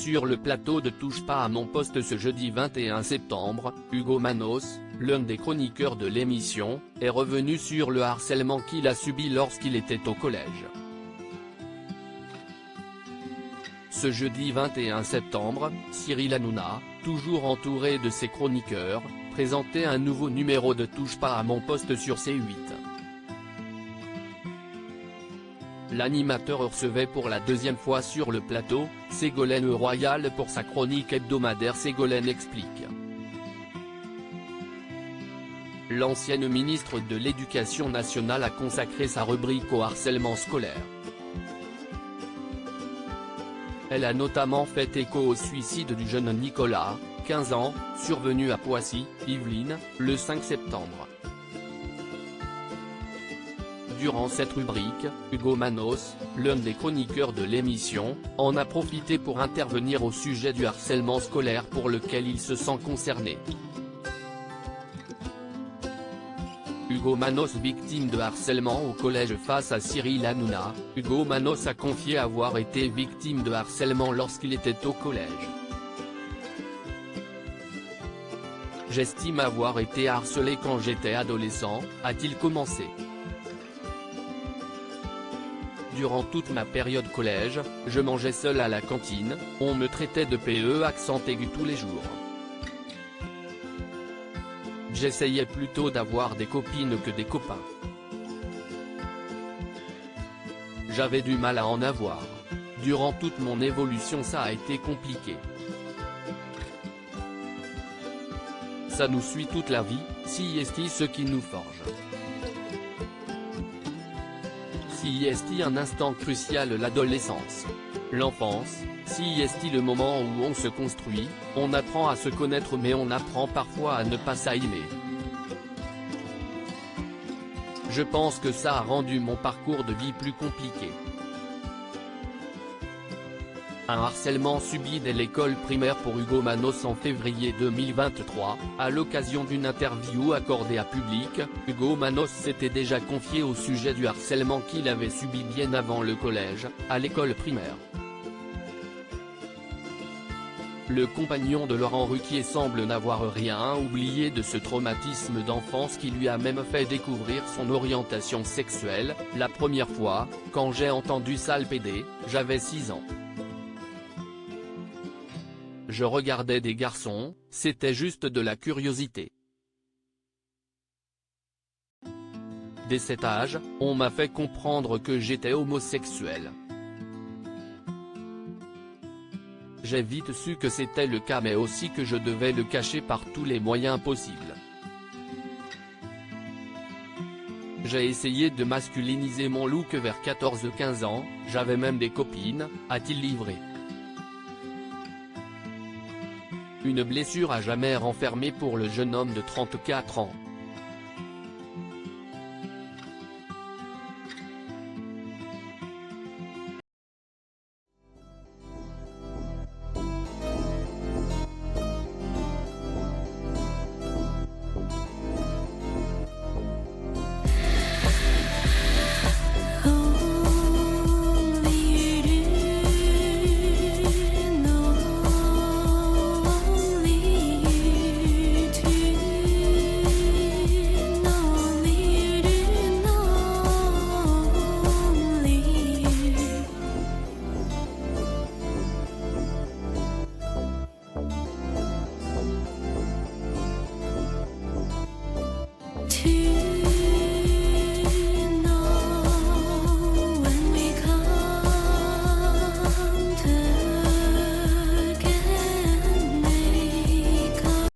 Sur le plateau de Touche pas à mon poste ce jeudi 21 septembre, Hugo Manos, l'un des chroniqueurs de l'émission, est revenu sur le harcèlement qu'il a subi lorsqu'il était au collège. Ce jeudi 21 septembre, Cyril Hanouna, toujours entouré de ses chroniqueurs, présentait un nouveau numéro de Touche pas à mon poste sur C8. L'animateur recevait pour la deuxième fois sur le plateau, Ségolène Royal pour sa chronique hebdomadaire Ségolène explique. L'ancienne ministre de l'Éducation nationale a consacré sa rubrique au harcèlement scolaire. Elle a notamment fait écho au suicide du jeune Nicolas, 15 ans, survenu à Poissy, Yvelines, le 5 septembre. Durant cette rubrique, Hugo Manos, l'un des chroniqueurs de l'émission, en a profité pour intervenir au sujet du harcèlement scolaire pour lequel il se sent concerné. Hugo Manos victime de harcèlement au collège face à Cyril Hanouna. Hugo Manos a confié avoir été victime de harcèlement lorsqu'il était au collège. J'estime avoir été harcelé quand j'étais adolescent, a-t-il commencé. Durant toute ma période collège, je mangeais seul à la cantine, on me traitait de PE accent aigu tous les jours. J'essayais plutôt d'avoir des copines que des copains. J'avais du mal à en avoir. Durant toute mon évolution ça a été compliqué. Ça nous suit toute la vie, si est ce qui nous forge. Si est un instant crucial l'adolescence. L'enfance, si est le moment où on se construit, on apprend à se connaître mais on apprend parfois à ne pas s'aimer. Je pense que ça a rendu mon parcours de vie plus compliqué. Un harcèlement subi dès l'école primaire pour Hugo Manos en février 2023, à l'occasion d'une interview accordée à Public, Hugo Manos s'était déjà confié au sujet du harcèlement qu'il avait subi bien avant le collège, à l'école primaire. Le compagnon de Laurent Ruquier semble n'avoir rien oublié de ce traumatisme d'enfance qui lui a même fait découvrir son orientation sexuelle. La première fois, quand j'ai entendu sale pédé, j'avais 6 ans. Je regardais des garçons, c'était juste de la curiosité. Dès cet âge, on m'a fait comprendre que j'étais homosexuel. J'ai vite su que c'était le cas mais aussi que je devais le cacher par tous les moyens possibles. J'ai essayé de masculiniser mon look vers 14-15 ans, j'avais même des copines, a-t-il livré. Une blessure à jamais renfermée pour le jeune homme de 34 ans.